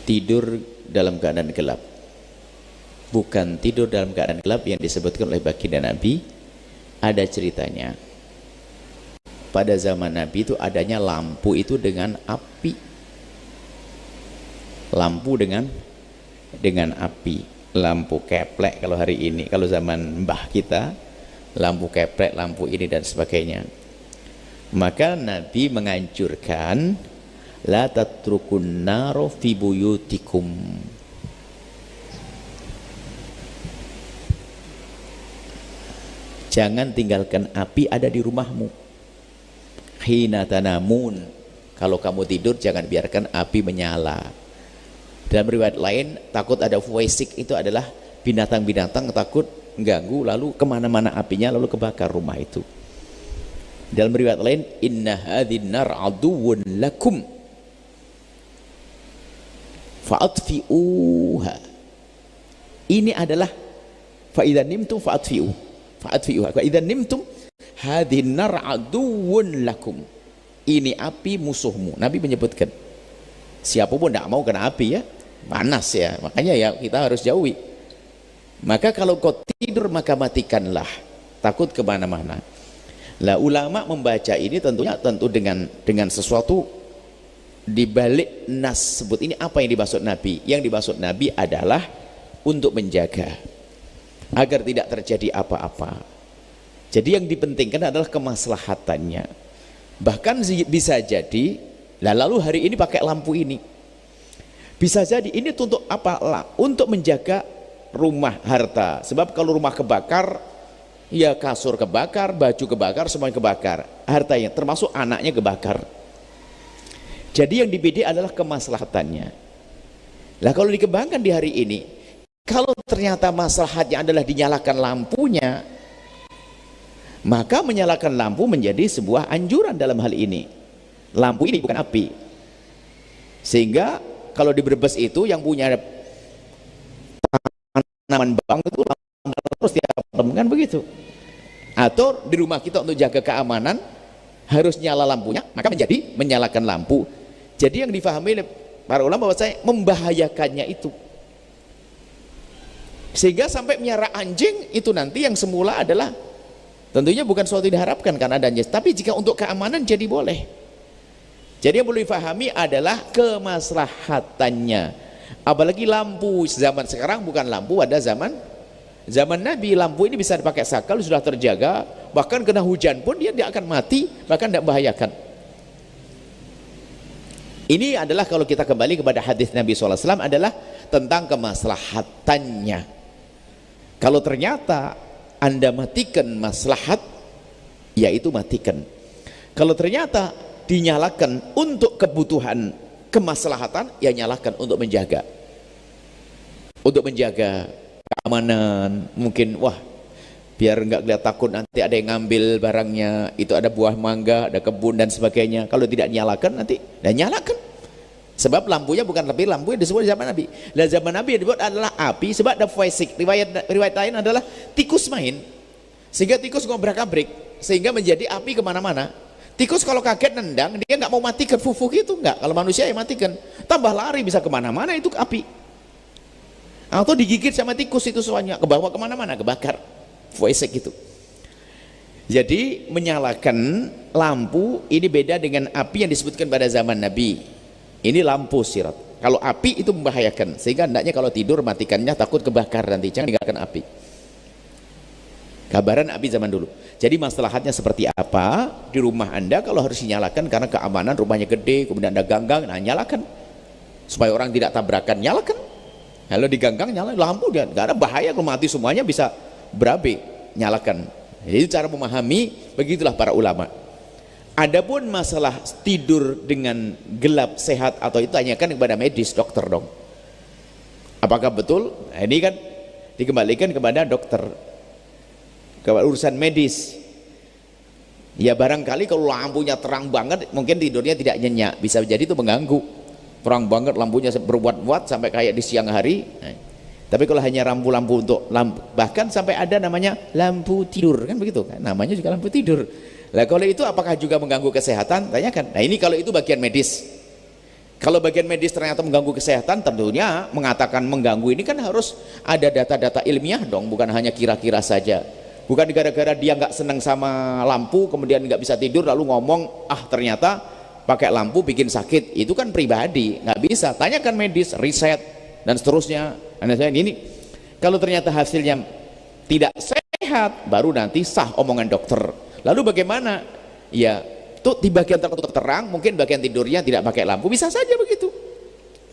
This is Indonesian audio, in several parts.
tidur dalam keadaan gelap, bukan tidur dalam keadaan gelap yang disebutkan oleh baginda Nabi. Ada ceritanya, pada zaman Nabi itu adanya lampu itu dengan api, lampu dengan api, lampu keplek kalau hari ini, kalau zaman mbah kita lampu keplek, lampu ini dan sebagainya. Maka Nabi menganjurkan la tatrukun naro fi buyutikum, jangan tinggalkan api ada di rumahmu. Hina tanamun, kalau kamu tidur jangan biarkan api menyala. Dalam riwayat lain, takut ada fuwaisik, itu adalah binatang-binatang takut mengganggu, lalu kemana-mana apinya, lalu kebakar rumah itu. Dalam riwayat lain, inna hadhin nar aduwwun lakum fa'atfi'uha. Ini adalah fa'idan nimtum fa'atfi'uha fa'idan nimtum hadhin nar aduwwun lakum. Ini api musuhmu. Nabi menyebutkan, siapapun tidak mau kena api ya, panas ya, makanya ya kita harus jauhi. Maka kalau kau tidur maka matikanlah, takut kemana-mana. Lah ulama membaca ini tentunya dengan sesuatu dibalik nas sebut ini. Apa yang dimaksud Nabi? Yang dimaksud Nabi adalah untuk menjaga agar tidak terjadi apa-apa. Jadi yang dipentingkan adalah kemaslahatannya. Bahkan bisa jadi, lalu hari ini pakai lampu ini, bisa jadi ini untuk apa? Untuk menjaga rumah harta. Sebab kalau rumah kebakar, ya kasur kebakar, baju kebakar, semuanya kebakar, hartanya termasuk anaknya kebakar. Jadi yang dibidik adalah kemaslahatannya. Lah kalau dikembangkan di hari ini, kalau ternyata maslahatnya adalah dinyalakan lampunya, maka menyalakan lampu menjadi sebuah anjuran dalam hal ini. Lampu ini bukan api. Sehingga kalau di Brebes itu yang punya tanaman bang itu terus tiap malam kan begitu. Atau di rumah kita untuk jaga keamanan harus nyala lampunya, maka menjadi menyalakan lampu. Jadi yang difahami oleh para ulama bahwa saya membahayakannya itu, sehingga sampai miara anjing itu nanti yang semula adalah tentunya bukan sesuatu diharapkan karena adanya, tapi jika untuk keamanan jadi boleh. Jadi yang perlu difahami adalah kemaslahatannya. Apalagi lampu zaman sekarang bukan lampu pada zaman Nabi. Lampu ini bisa dipakai sakal, sudah terjaga, bahkan kena hujan pun dia tidak akan mati, bahkan tidak membahayakan. Ini adalah kalau kita kembali kepada hadis Nabi SAW adalah tentang kemaslahatannya. Kalau ternyata Anda matikan maslahat, yaitu matikan. Kalau ternyata dinyalakan untuk kebutuhan kemaslahatan, ya nyalakan untuk menjaga keamanan. Mungkin wah biar nggak lihat takut nanti ada yang ngambil barangnya, itu ada buah mangga, ada kebun dan sebagainya. Kalau tidak nyalakan nanti, dan nyalakan, sebab lampunya bukan lebih lampu yang disebut zaman Nabi. Dan zaman Nabi yang dibuat adalah api, sebab ada fuwaisik. Riwayat lain adalah tikus main, sehingga tikus ngobrak-abrik, sehingga menjadi api kemana-mana. Tikus kalau kaget nendang, dia nggak mau matikan fufuk itu, nggak. Kalau manusia yang matikan, tambah lari bisa kemana-mana itu api. Atau digigit sama tikus itu soalnya ke bawah kemana-mana, kebakar. Fuwaisik itu. Jadi menyalakan lampu ini beda dengan api yang disebutkan pada zaman Nabi. Ini lampu sirat. Kalau api itu membahayakan, sehingga hendaknya kalau tidur matikannya, takut kebakar nanti, jangan tinggalkan api. Gambaran api zaman dulu. Jadi maslahatnya seperti apa di rumah Anda kalau harus dinyalakan karena keamanan, rumahnya gede, kemudian ada ganggang, nah nyalakan supaya orang tidak tabrakan, nyalakan. Kalau di ganggang nyalakan lampu, dia nggak ada bahaya, kalau mati semuanya bisa berabe, nyalakan. Jadi cara memahami begitulah para ulama. Adapun masalah tidur dengan gelap sehat atau itu tanyakan kepada medis, dokter dong. Apakah betul? Nah, ini kan dikembalikan kepada dokter, kepada urusan medis. Ya barangkali kalau lampunya terang banget mungkin tidurnya tidak nyenyak, bisa jadi itu mengganggu. Terang banget lampunya berwatt-watt sampai kayak di siang hari. Nah, tapi kalau hanya lampu-lampu untuk bahkan sampai ada namanya lampu tidur kan begitu kan, namanya juga lampu tidur. Lah kalau itu apakah juga mengganggu kesehatan? Tanyakan. Nah ini kalau itu bagian medis. Kalau bagian medis ternyata mengganggu kesehatan, tentunya mengatakan mengganggu ini kan harus ada data-data ilmiah dong, bukan hanya kira-kira saja. Bukan gara-gara dia nggak senang sama lampu kemudian nggak bisa tidur lalu ngomong ternyata pakai lampu bikin sakit. Itu kan pribadi, nggak bisa. Tanyakan medis, riset dan seterusnya. Ini kalau ternyata hasilnya tidak sehat, baru nanti sah omongan dokter. Lalu bagaimana? Ya tuh di bagian tertutup terang, mungkin bagian tidurnya tidak pakai lampu, bisa saja begitu.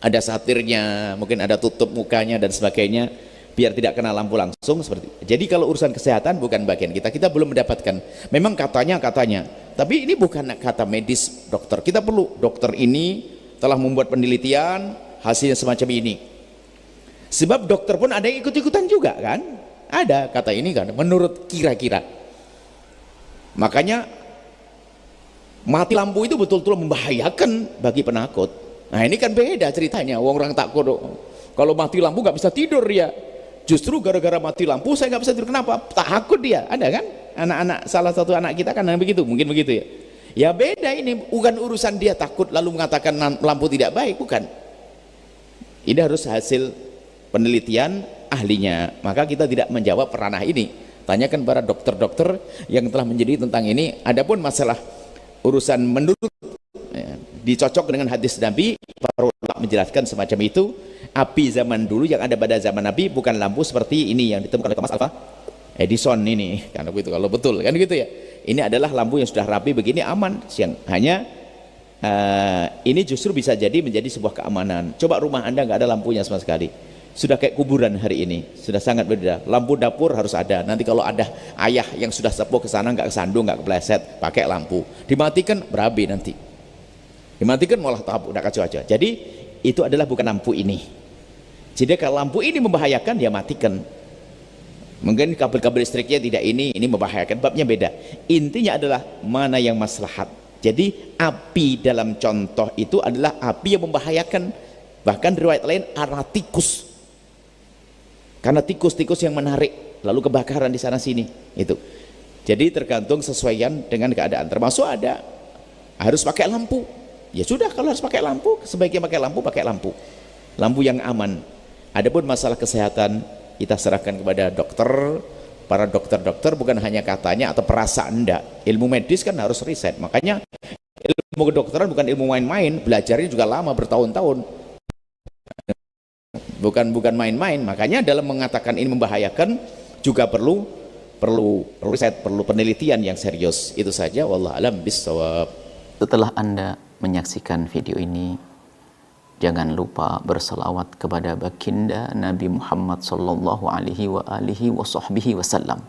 Ada satirnya, mungkin ada tutup mukanya dan sebagainya, biar tidak kena lampu langsung seperti itu. Jadi kalau urusan kesehatan bukan bagian kita, kita belum mendapatkan. Memang katanya, tapi ini bukan kata medis dokter. Kita perlu, dokter ini telah membuat penelitian, hasilnya semacam ini. Sebab dokter pun ada yang ikut-ikutan juga kan? Ada kata ini kan, menurut kira-kira. Makanya mati lampu itu betul-betul membahayakan bagi penakut. Nah ini kan beda ceritanya. Orang takut kalau mati lampu nggak bisa tidur dia. Justru gara-gara mati lampu saya nggak bisa tidur. Kenapa? Takut dia. Ada kan? Anak-anak, salah satu anak kita kan begitu, mungkin begitu ya. Ya beda ini, bukan urusan dia takut lalu mengatakan lampu tidak baik, bukan. Ini harus hasil penelitian ahlinya. Maka kita tidak menjawab ranah ini. Tanyakan para dokter-dokter yang telah menjadi tentang ini. Adapun masalah urusan menurut dicocok dengan hadis Nabi, para ulama menjelaskan semacam itu. Api zaman dulu yang ada pada zaman Nabi bukan lampu seperti ini yang ditemukan oleh Thomas Alva Edison ini, kan begitu kalau betul kan gitu ya. Ini adalah lampu yang sudah rapi begini, aman siang. Hanya ini justru bisa jadi menjadi sebuah keamanan. Coba rumah Anda nggak ada lampunya sama sekali, sudah kayak kuburan hari ini, sudah sangat berbeda. Lampu dapur harus ada. Nanti kalau ada ayah yang sudah sepuh ke sana nggak kesandung, nggak kepleset, pakai lampu. Dimatikan berabi nanti. Dimatikan malah tahap udah kacau aja. Jadi itu adalah bukan lampu ini. Jadi kalau lampu ini membahayakan, dia matikan. Mungkin kabel-kabel listriknya tidak ini membahayakan, babnya beda. Intinya adalah mana yang maslahat. Jadi api dalam contoh itu adalah api yang membahayakan. Bahkan riwayat lain arah tikus. Karena tikus-tikus yang menarik, lalu kebakaran di sana sini. Itu. Jadi tergantung sesuaian dengan keadaan. Termasuk ada harus pakai lampu. Ya sudah, kalau harus pakai lampu, sebaiknya pakai lampu. Lampu yang aman. Adapun masalah kesehatan kita serahkan kepada dokter, para dokter-dokter, bukan hanya katanya atau perasaan enggak. Ilmu medis kan harus riset. Makanya ilmu kedokteran bukan ilmu main-main, belajarnya juga lama, bertahun-tahun. Bukan main-main. Makanya dalam mengatakan ini membahayakan juga perlu riset, perlu penelitian yang serius. Itu saja, wallahu alam bissawab. Setelah Anda menyaksikan video ini, jangan lupa berselawat kepada baginda Nabi Muhammad sallallahu alaihi wa alihi wa sahbihi wasallam.